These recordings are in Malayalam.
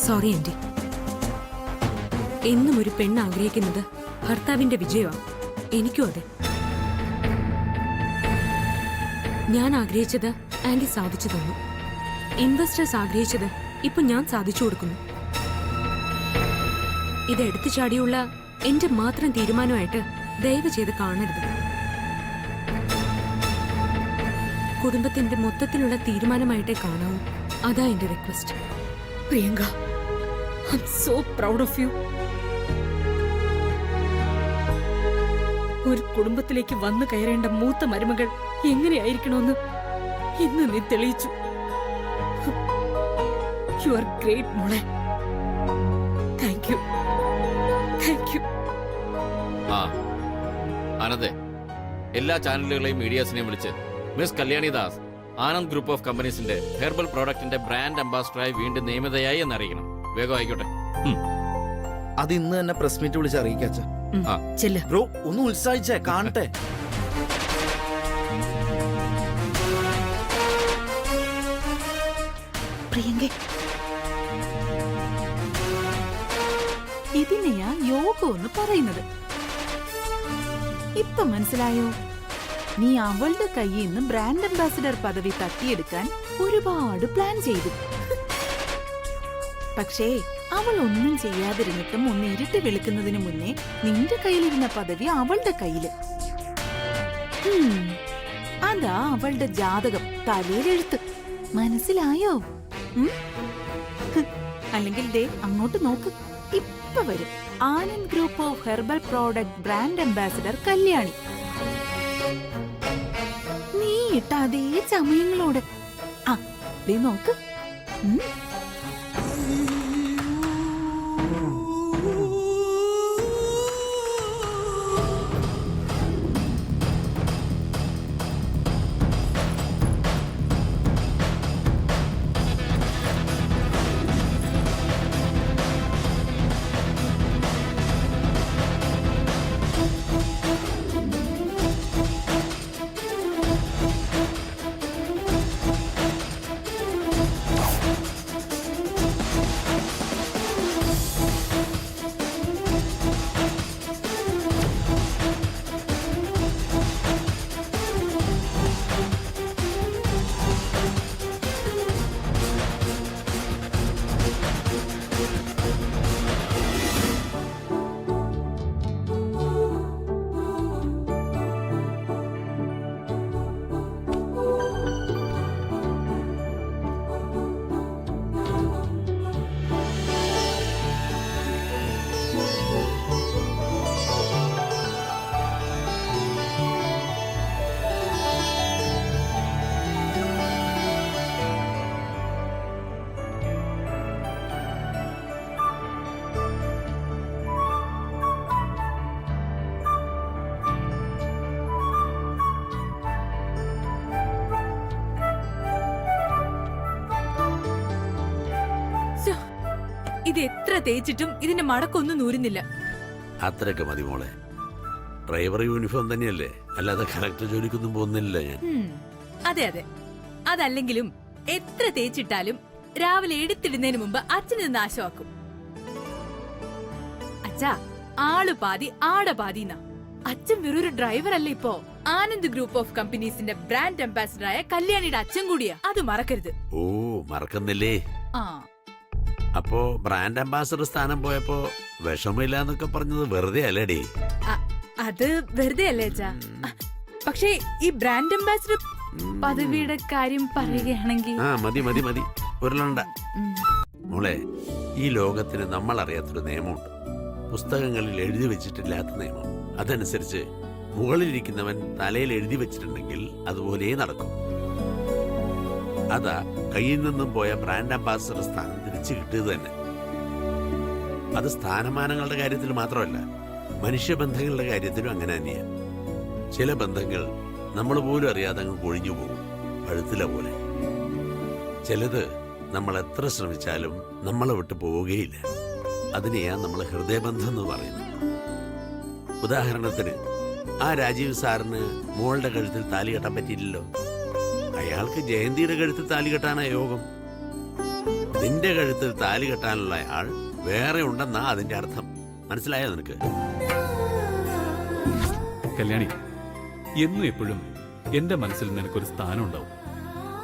Sorry aunty. എന്നും ഒരു പെണ്ണ് ആഗ്രഹിക്കുന്നത് ഭർത്താവിന്റെ വിജയമാണ്. എനിക്കും അതെ. ഞാൻ ആഗ്രഹിച്ചത് ആന്റി സാധിച്ചു തന്നു. ഇൻവെസ്റ്റേഴ്സ് ആഗ്രഹിച്ചത് ഇപ്പൊ ഞാൻ സാധിച്ചു കൊടുക്കുന്നു. ഇത് എടുത്തു ചാടിയുള്ള എന്റെ മാത്രം തീരുമാനമായിട്ട് ദയവ് ചെയ്ത് കാണരുത്. കുടുംബത്തിന്റെ മൊത്തത്തിലുള്ള തീരുമാനമായിട്ടേ കാണാവൂ. അതാ എന്റെ request. Priyanka, I am so proud of you. ഒരു കുടുംബത്തിലേക്ക് വന്നു കയറേണ്ട മൂത്ത മരുമകൾ എങ്ങനെയായിരിക്കണമെന്ന് ഇന്ന് നീ തെളിയിച്ചു. യു ആർ ഗ്രേറ്റ് മോളെ. Thank you, thank you. ആനന്ദേ, എല്ലാ ചാനലുകളെയും മീഡിയാസിനെയും വിളിച്ച് miss Kalyani Das Anand group of കമ്പനീസിന്റെ ഹെർബൽ പ്രോഡക്റ്റിന്റെ ബ്രാൻഡ് അംബാസിഡറായി വീണ്ടും നിയമിതയായി എന്നറിയിക്കണം. വേഗം ആയിക്കോട്ടെ. അത് ഇന്ന് തന്നെ പ്രസ് മീറ്റ് വിളിച്ച് അറിയിക്കാച്ച. ബ്രോ ഒന്ന് ഉത്സാഹിച്ചേ, കാണട്ടെ. പ്രിയങ്കേ, ഇതിനെയാ യോഗം എന്ന് പറയുന്നത്. ഇപ്പൊ മനസ്സിലായോ? നീ അവളുടെ കയ്യിൽ നിന്ന് ബ്രാൻഡ് അംബാസിഡർ പദവി തട്ടിയെടുക്കാൻ ഒരുപാട് പ്ലാൻ ചെയ്തു. പക്ഷേ അവൾ ഒന്നും ചെയ്യാതിരുന്നിട്ടും ഒന്ന് ഇരുട്ടി വെളുക്കുന്നതിന് മുന്നേ നിന്റെ കയ്യിലിരുന്ന പദവി അവളുടെ കയ്യില്. അതാ അവളുടെ ജാതകം, തലയിലെഴുത്ത്. മനസ്സിലായോ? അല്ലെങ്കിൽ ദേ അങ്ങോട്ട് നോക്ക്. ഇപ്പൊ വരും Anand group of herbal product brand ambassador Kalyani. നീ ഇട്ട അതേ ചമയങ്ങളോട്. ആ ദേ നോക്ക്. ഇത് എത്ര തേച്ചിട്ടും ഇതിന്റെ മടക്കൊന്നും നൂരുന്നില്ല. അത്രയൊക്കെ മതി മോളെ. ഡ്രൈവർ യൂണിഫോം തന്നെയല്ലേ, അല്ലാതെ കറക്റ്റ് ജോലിക്കൊന്നും പോകുന്നില്ല ഞാൻ. അതെ അതെ, അതല്ലെങ്കിലും എത്ര തേച്ചിട്ടാലും രാവിലെ എടുത്തിടുന്നതിന് മുമ്പ് അച്ഛൻ ഇത് നാശമാക്കും. അച്ഛാ, ആള് പാതി ആട പാതിന്നാ. അച്ഛൻ വെറൊരു ഡ്രൈവർ അല്ല, ഇപ്പോ ആനന്ദ് ഗ്രൂപ്പ് ഓഫ് കമ്പനീസിന്റെ ബ്രാൻഡ് അംബാസിഡറായ കല്യാണിയുടെ അച്ഛൻ കൂടിയാ. അത് മറക്കരുത്. ഓ, മറക്കുന്നില്ലേ? ആ, അപ്പോ ബ്രാൻഡ് അംബാസിഡർ സ്ഥാനം പോയപ്പോ വിഷമില്ല എന്നൊക്കെ പറഞ്ഞത് വെറുതെ അല്ലേടി? അത് വെറുതെ അല്ലേ അച്ഛാ. പക്ഷേ ഈ ബ്രാൻഡ് അംബാസിഡർ പദവിയുടെ കാര്യം പറയുകയാണെങ്കിൽ മതി മതി മതി, ഉരുളണ്ട മോളെ. ഈ ലോകത്തിന് നമ്മൾ അറിയാത്തൊരു നിയമമുണ്ട്, പുസ്തകങ്ങളിൽ എഴുതി വെച്ചിട്ടില്ലാത്ത നിയമം. അതനുസരിച്ച് മുകളിലിരിക്കുന്നവൻ തലയിൽ എഴുതി വെച്ചിട്ടുണ്ടെങ്കിൽ അതുപോലെ നടക്കും. അതാ കയ്യിൽ നിന്നും പോയ ബ്രാൻഡ് അംബാസിഡർ സ്ഥാനം തിരിച്ചു കിട്ടിയത് തന്നെ. അത് സ്ഥാനമാനങ്ങളുടെ കാര്യത്തിൽ മാത്രമല്ല, മനുഷ്യബന്ധങ്ങളുടെ കാര്യത്തിലും അങ്ങനെ തന്നെയാണ്. ചില ബന്ധങ്ങൾ നമ്മൾ പോലും അറിയാതെ അങ്ങ് കൊഴിഞ്ഞു പോകും, പഴുത്തില പോലെ. ചിലത് നമ്മൾ എത്ര ശ്രമിച്ചാലും നമ്മളെ വിട്ട് പോവുകയില്ല. അതിനെയാ നമ്മൾ ഹൃദയബന്ധം എന്ന് പറയുന്നത്. ഉദാഹരണത്തിന്, ആ രാജീവ് സാറിന് മോളുടെ കഴുത്തിൽ താലി കെട്ടാൻ പറ്റിയില്ലല്ലോ. അയാൾക്ക് ജയന്തിയുടെ കഴുത്തിൽ താലി കെട്ടാനാ യോഗം. നിന്റെ കഴുത്തിൽ താലി കെട്ടാനുള്ള ആൾ വേറെ ഉണ്ടെന്നാ അതിന്റെ അർത്ഥം. മനസ്സിലായോ നിനക്ക്? കല്യാണി, എന്നും എപ്പോഴും എന്റെ മനസ്സിൽ നിനക്കൊരു സ്ഥാനം ഉണ്ടാവും.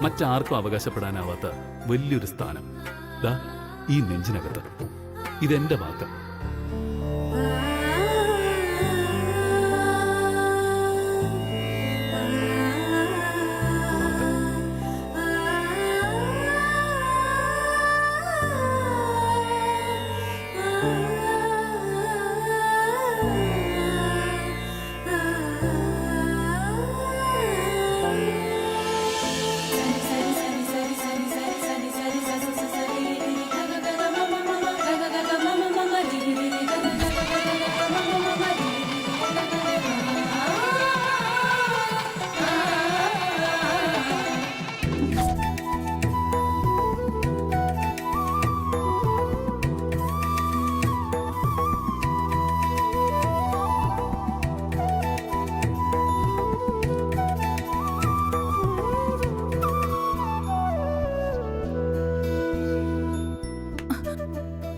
മറ്റാർക്കും അവകാശപ്പെടാനാവാത്ത വലിയൊരു സ്ഥാനം ദാ ഈ നെഞ്ചിനകത്ത്. ഇതെന്റെ വാക്ക്.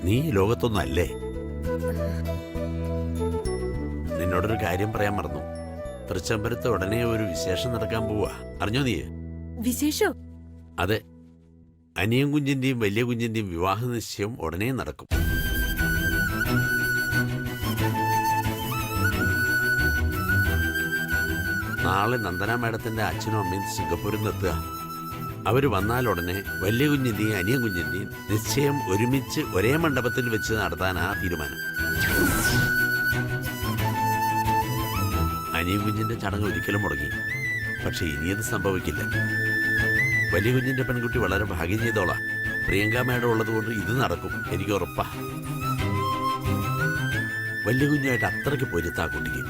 നീ ഈ ലോകത്തൊന്നും അല്ലേ? നിന്നോടൊരു കാര്യം പറയാൻ മറന്നു. തൃച്ചംബരത്ത് ഉടനെ ഒരു വിശേഷം നടക്കാൻ പോവാ. അറിഞ്ഞോ നീ? വിശേഷോ? അതെ, അനിയൻ കുഞ്ഞിന്റെയും വലിയ കുഞ്ഞിന്റെയും വിവാഹ നിശ്ചയം ഉടനെ നടക്കും. നാളെ നന്ദന മാഡത്തിന്റെ അച്ഛനും അമ്മയും സിംഗപ്പൂരിൽ നിന്ന് എത്തുക. അവര് വന്നാൽ ഉടനെ വലിയ കുഞ്ഞിന്റെയും അനിയൻ കുഞ്ഞിന്റെയും നിശ്ചയം ഒരുമിച്ച് ഒരേ മണ്ഡപത്തിൽ വെച്ച് നടത്താനാ തീരുമാനം. അനിയൻ കുഞ്ഞിന്റെ ചടങ്ങ് ഒരിക്കലും മുടങ്ങി. പക്ഷെ ഇനിയത് സംഭവിക്കില്ല. വലിയ കുഞ്ഞിന്റെ പെൺകുട്ടി വളരെ ഭാഗ്യം ചെയ്തോളാം. പ്രിയങ്ക മേഡം ഉള്ളതുകൊണ്ട് ഇത് നടക്കും, എനിക്ക് ഉറപ്പാ. വലിയ കുഞ്ഞായിട്ട് അത്രയ്ക്ക് പൊരുത്താ കുട്ടിക്ക്.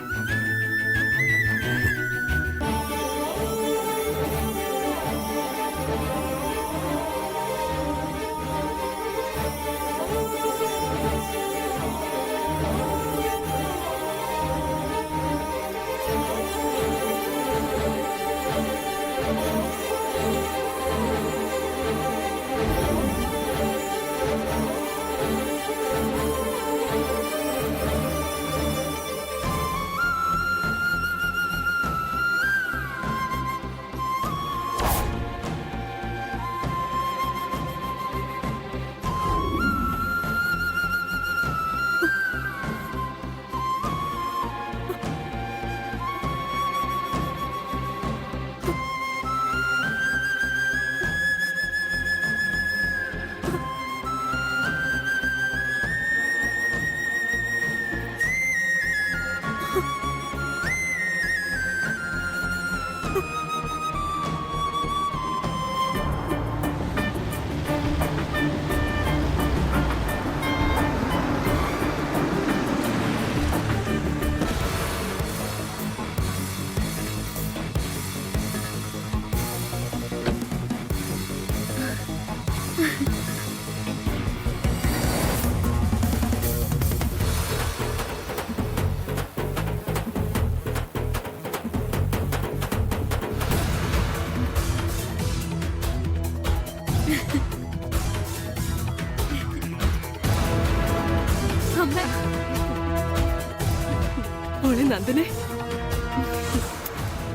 നന്ദനെ,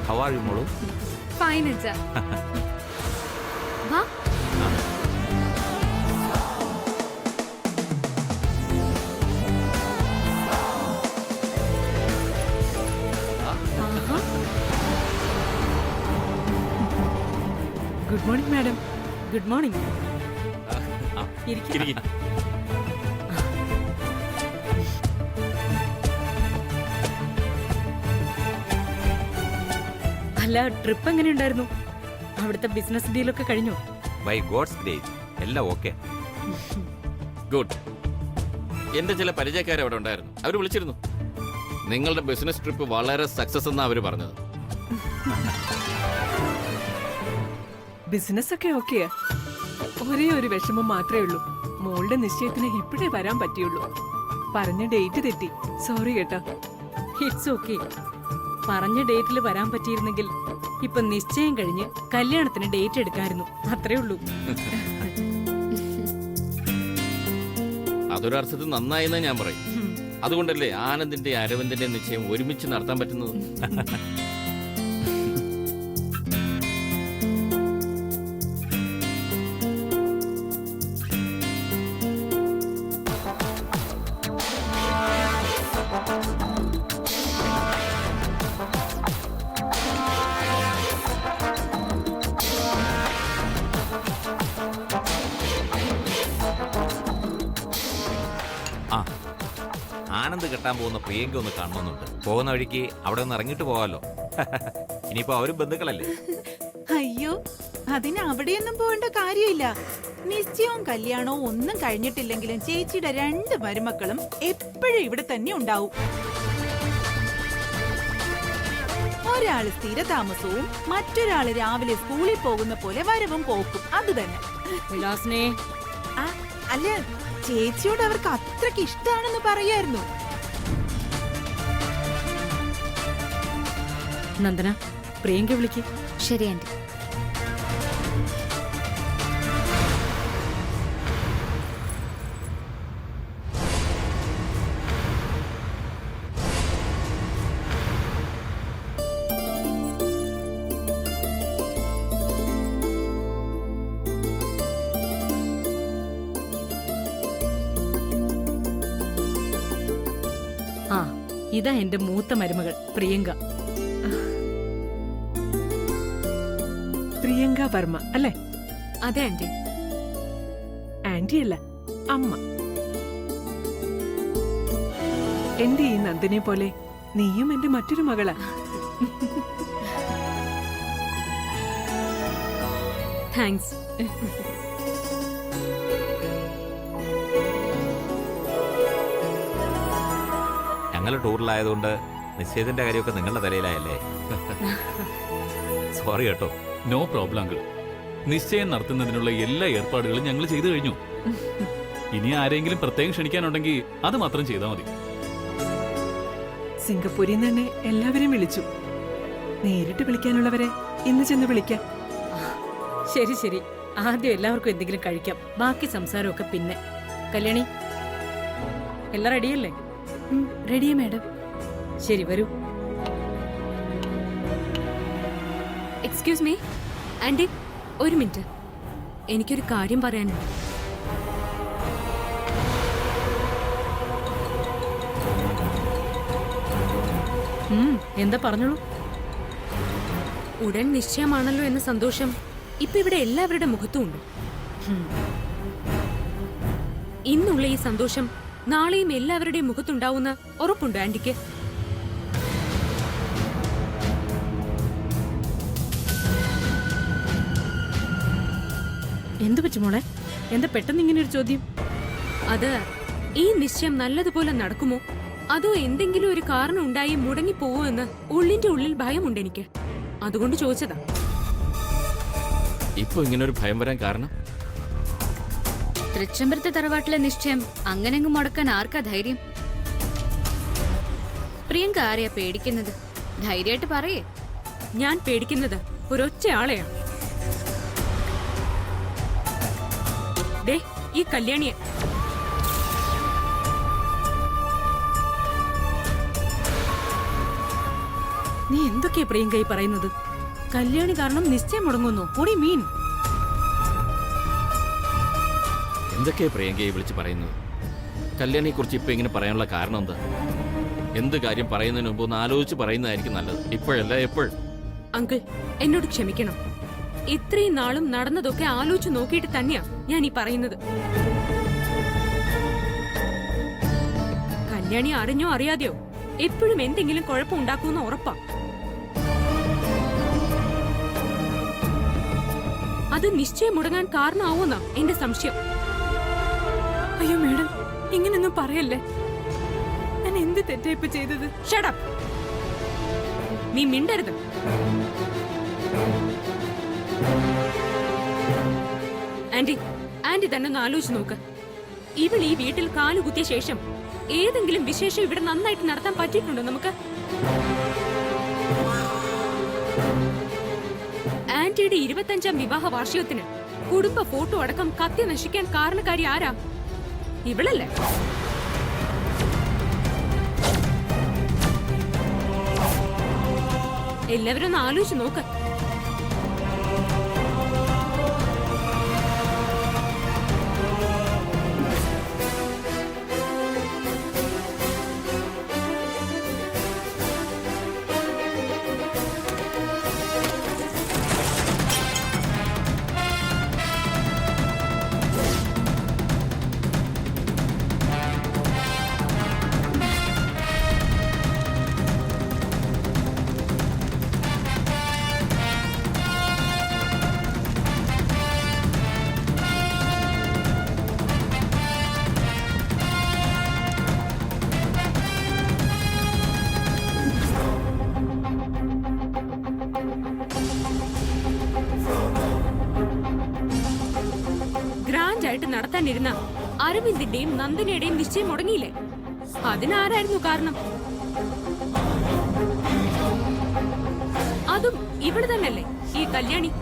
How are you, മോളു? ഫൈൻ അച്ഛാ. വാ. Good morning madam. Good morning. ഇരിക്ക്. അല്ല, ട്രിപ്പ് എങ്ങനെയുണ്ടായിരുന്നു? അവിടുത്തെ ബിസിനസ് ഡീലൊക്കെ കഴിഞ്ഞോ? ബൈ ഗോഡ്സ് ഗ്രേസ് എല്ലാം ഓക്കെ. ഗുഡ്. എന്റെ ചില പരിചയക്കാർ അവിടെ ഉണ്ടായിരുന്നു. അവർ വിളിച്ചിരുന്നു. നിങ്ങളുടെ ബിസിനസ് ട്രിപ്പ് വളരെ സക്സസ് എന്നാ അവര് പറഞ്ഞത്. ബിസിനസ് ഒക്കെ ഓക്കെയാ. ഒരേ ഒരു വിഷമം മാത്രമേ ഉള്ളൂ. മോളുടെ നിശ്ചയത്തിന് ഇപ്പോഴേ വരാൻ പറ്റിയുള്ളൂ. പറഞ്ഞ ഡേറ്റ് തെറ്റി. സോറി കേട്ടോ. It's okay. പറഞ്ഞ ഡേറ്റിൽ വരാൻ പറ്റിയിരുന്നെങ്കിൽ ഇപ്പൊ നിശ്ചയം കഴിഞ്ഞ് കല്യാണത്തിന് ഡേറ്റ് എടുക്കായിരുന്നു. അത്രേ ഉള്ളൂ. അതൊരർത്ഥത്തിൽ നന്നായെന്നേ ഞാൻ പറയും. അതുകൊണ്ടല്ലേ ആനന്ദിന്റെ അരവിന്ദിന്റെ നിശ്ചയം ഒരുമിച്ച് നടത്താൻ പറ്റുന്നത്. ആ, ആനന്ദ് കെട്ടാൻ പോകുന്ന പ്രിയങ്ക ഒന്ന് കാണണമെന്നുണ്ട്. പോകുന്ന വഴിക്ക് അവിടെ ഒന്ന് ഇറങ്ങിയിട്ട് പോകാമല്ലോ. ഇനിയിപ്പോ അവരും ബന്ധുക്കളല്ലേ. അയ്യോ, അതിന് അവിടെയൊന്നും പോകേണ്ട കാര്യമില്ല. നിശ്ചയവും കല്യാണവും ഒന്നും കഴിഞ്ഞിട്ടില്ലെങ്കിലും ചേച്ചിയുടെ 2 മരുമക്കളും എപ്പോഴും ഇവിടെ തന്നെ ഉണ്ടാവും. ഒരാള് സ്ഥിരതാമസവും മറ്റൊരാള് രാവിലെ സ്കൂളിൽ പോകുന്ന പോലെ വരവും പോക്കും. അത് തന്നെ. വിലാസിനെ ആ, അല്ല, ചേച്ചിയോട് അവർക്ക് അത്രക്ക് ഇഷ്ടാണെന്ന് പറയായിരുന്നു. നന്ദന, പ്രിയങ്ക വിളിക്ക്. ശരി ആന്റി. ആ, ഇതാ എന്റെ മൂത്ത മരുമകൾ പ്രിയങ്ക. പ്രിയങ്ക വർമ്മ അല്ലേ? അതെ ആന്റി. ആന്റി അല്ല, അമ്മ. എന്റെ ഈ നന്ദിനെ പോലെ നീയും എന്റെ മറ്റൊരു മകളാ. താങ്ക്സ്. ഞങ്ങൾ ടൂറിലായതുകൊണ്ട് നിശ്ചയത്തിന്റെ കാര്യമൊക്കെ നിങ്ങളുടെ തലയിലായല്ലേ. സോറി കേട്ടോ. No problem uncle. നിശ്ചയം നടത്തുന്നതിനുള്ള എല്ലാ ഏർപ്പാടുകളും ഞങ്ങൾ ചെയ്തു കഴിഞ്ഞു. ഇനി ആരെങ്കിലും പ്രത്യേകം ക്ഷണിക്കാനുണ്ടെങ്കിൽ അത് മാത്രം ചെയ്താൽ മതി. സിംഗപ്പൂരിൽ നിന്ന് തന്നെ എല്ലാവരെയും വിളിച്ചു. നേരിട്ട് വിളിക്കാനുള്ളവരെ ഇന്ന് ചെന്ന് വിളിക്കാം. ശരി ശരി, ആദ്യം എല്ലാവർക്കും എന്തെങ്കിലും കഴിക്കാം. ബാക്കി സംസാരമൊക്കെ പിന്നെ. കല്യാണി, എല്ലാം റെഡിയല്ലേ? റെഡിയാ മാഡം. ശരി, വരൂ. എക്സ്ക്യൂസ് മീ ആന്റി, ഒരു മിനിറ്റ്. എനിക്കൊരു കാര്യം പറയാനുണ്ട്. എന്താ പറഞ്ഞോളൂ. ഉടൻ നിശ്ചയമാണല്ലോ എന്ന സന്തോഷം ഇപ്പൊ ഇവിടെ എല്ലാവരുടെ മുഖത്തും ഉണ്ട്. ഇന്നുള്ള ഈ സന്തോഷം നാളെയും എല്ലാവരുടെയും മുഖത്തുണ്ടാവുന്ന ഉറപ്പുണ്ട് ആന്റിക്ക്? എന്തു പറ്റി മോളെ? എന്താ പെട്ടെന്ന് ഇങ്ങനെ ഒരു ചോദ്യം? അത് ഈ നിശ്ചയം നല്ലതുപോലെ നടക്കുമോ, അതോ എന്തെങ്കിലും ഒരു കാരണം ഉണ്ടായി മുടങ്ങിപ്പോവോ എന്ന് ഉള്ളിന്റെ ഉള്ളിൽ ഭയമുണ്ട് എനിക്ക്. അതുകൊണ്ട് ചോദിച്ചതാ. ഇപ്പൊ ഇങ്ങനെ ഒരു ഭയം വരാൻ കാരണം? തൃച്ചംബരത്തെ തറവാട്ടിലെ നിശ്ചയം അങ്ങനെങ്ങ് മുടക്കാൻ ആർക്കാ ധൈര്യം? പ്രിയങ്ക ആരെയാ പേടിക്കുന്നത്? ധൈര്യമായിട്ട് പറയേ. ഞാൻ പേടിക്കുന്നത് ഒരൊറ്റ ആളെയാ. ദേ, ഈ കല്യാണിയെ. നീ എന്തൊക്കെയാ പ്രിയങ്ക ഈ പറയുന്നത്? കല്യാണി കാരണം നിശ്ചയം മുടങ്ങുന്നു? ഓടി മീൻ. എന്തൊക്കെയാ പ്രിയങ്കയെ വിളിച്ച് പറയുന്നത്? കല്യാണിയെ കുറിച്ച് ഇപ്പൊ ഇങ്ങനെ പറയാനുള്ള കാരണം എന്താ? എന്ത് കാര്യം പറയുന്നതിന് മുമ്പ് ഒന്ന് ആലോചിച്ച് പറയുന്നതായിരിക്കും നല്ലത്. ഇപ്പോഴല്ല, എപ്പോഴും. അങ്കിൾ, എന്നോട് ക്ഷമിക്കണം. ഇത്രയും നാളും നടന്നതൊക്കെ ആലോചിച്ച് നോക്കിയിട്ട് തന്നെയാ ഞാൻ ഈ പറയുന്നത്. കല്യാണി അറിഞ്ഞോ അറിയാതെയോ എപ്പോഴും എന്തെങ്കിലും കുഴപ്പം ഉണ്ടാക്കുമെന്ന് ഉറപ്പാ. അത് നിശ്ചയം മുടങ്ങാൻ കാരണമാവുമെന്നാ എന്റെ സംശയം. അയ്യോ മേഡം, ഇങ്ങനൊന്നും പറയല്ലേ. ഞാൻ എന്ത് തെറ്റായിപ്പോ ചെയ്തത്? Shut up. നീ മിണ്ടരുത്. ആന്റി തന്നെ ഒന്ന് ആലോചിച്ച് നോക്ക്. ഇവൾ ഈ വീട്ടിൽ കാലുകുത്തിയ ശേഷം ഏതെങ്കിലും വിശേഷം ഇവിടെ നന്നായിട്ട് നടത്താൻ പറ്റിയിട്ടുണ്ടോ നമുക്ക്? ആന്റിയുടെ 25ാം വിവാഹ വാർഷികത്തിന് കുടുംബ ഫോട്ടോ അടക്കം കത്തി നശിക്കാൻ കാരണക്കാരി ആരാ? ഇവളല്ലേ? എല്ലാവരും ഒന്ന് ആലോചിച്ച് നോക്ക്. ഗ്രാൻഡ് ആയിട്ട് നടത്താനിരുന്ന അരവിന്ദിന്റെയും നന്ദനയുടെയും നിശ്ചയം മുടങ്ങിയില്ലേ? അതിനാരായിരുന്നു കാരണം? അതും ഇവിടെ തന്നെയല്ലേ, ഈ കല്യാണി.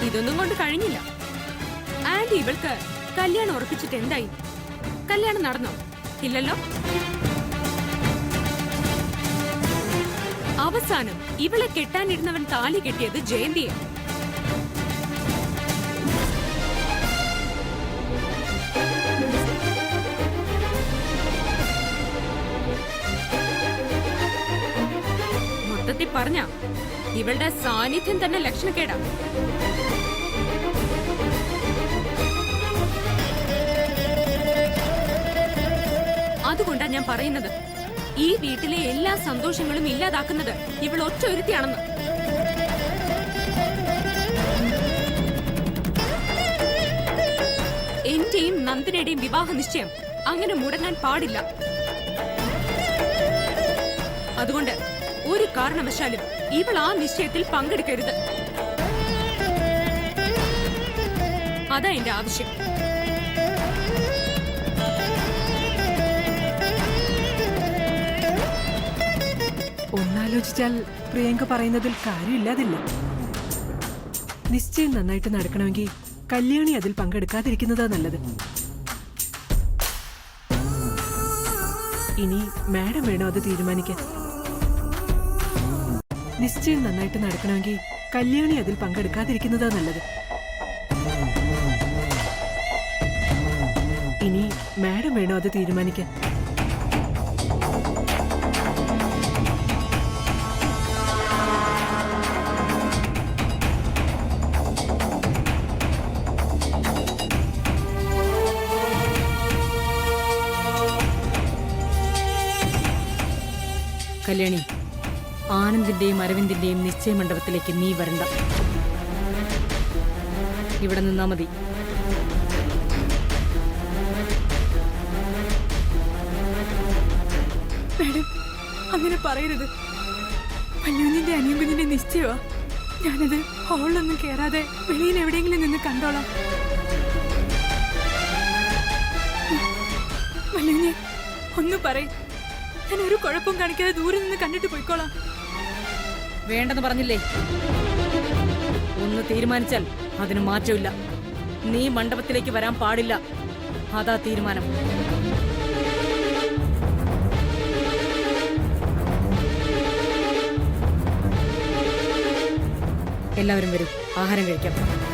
ഇതൊന്നും കൊണ്ട് കഴിഞ്ഞില്ല. ആന്റി ഇവൾക്ക് കല്യാണം ഉറപ്പിച്ചിട്ട് എന്തായി? കല്യാണം നടന്നോ? ഇല്ലല്ലോ. അവസാനം ഇവളെ കെട്ടാനിരുന്നവൻ താലി കെട്ടിയത് ജയന്തിയെ. മൊത്തത്തിൽ പറഞ്ഞ ഇവളുടെ സാന്നിധ്യം തന്നെ ലക്ഷണക്കേടാ. അതുകൊണ്ടാ ഞാൻ പറയുന്നത്, ഈ വീട്ടിലെ എല്ലാ സന്തോഷങ്ങളും ഇല്ലാതാക്കുന്നത് ഇവൾ ഒറ്റ ഒരുത്തിയാണെന്ന്. എന്റെയും നന്ദനയുടെയും വിവാഹ നിശ്ചയം അങ്ങനെ മുടങ്ങാൻ പാടില്ല. അതുകൊണ്ട് ഒരു കാരണവശാലും ഇവൾ ആ നിശ്ചയത്തിൽ പങ്കെടുക്കരുത്. അതാ എന്റെ ആവശ്യം. ഒന്നാലോചിച്ചാൽ പ്രിയങ്ക പറയുന്നതിൽ കാര്യമില്ലാതില്ല. നിശ്ചയം നന്നായിട്ട് നടക്കണമെങ്കിൽ കല്യാണി അതിൽ പങ്കെടുക്കാതിരിക്കുന്നതാ നല്ലത്. ഇനി മാഡം വേണോ അത് തീരുമാനിക്കാൻ? നിശ്ചയം നന്നായിട്ട് നടക്കണമെങ്കിൽ കല്യാണി അതിൽ പങ്കെടുക്കാതിരിക്കുന്നതാ നല്ലത്. ഇനി മാഡം വേണോ അത് തീരുമാനിക്കാൻ? കല്യാണി, ആനന്ദിന്റെയും അരവിന്ദിന്റെയും നിശ്ചയ മണ്ഡപത്തിലേക്ക് നീ വരണ്ട. ഇവിടെ നിന്നാ മതി. മാഡം, അങ്ങനെ പറയരുത്. മല്ലുവിന്റെ അനിയമ്പതിന്റെ നിശ്ചയമാ. ഞാനത് ഹോളിലൊന്നും കേറാതെ വെളിയിൽ എവിടെയെങ്കിലും നിന്ന് കണ്ടോളാം. മല്ലുവിനെ ഒന്ന് പറയും. ഞാൻ ഒരു കുഴപ്പം കാണിക്കാതെ ദൂരെ നിന്ന് കണ്ടിട്ട് പോയിക്കോളാം. വേണ്ടെന്ന് പറഞ്ഞില്ലേ? ഒന്ന് തീരുമാനിച്ചാൽ അതിന് മാറ്റമില്ല. നീ മണ്ഡപത്തിലേക്ക് വരാൻ പാടില്ല. അതാ തീരുമാനം. എല്ലാവരും വരൂ, ആഹാരം കഴിക്കാം.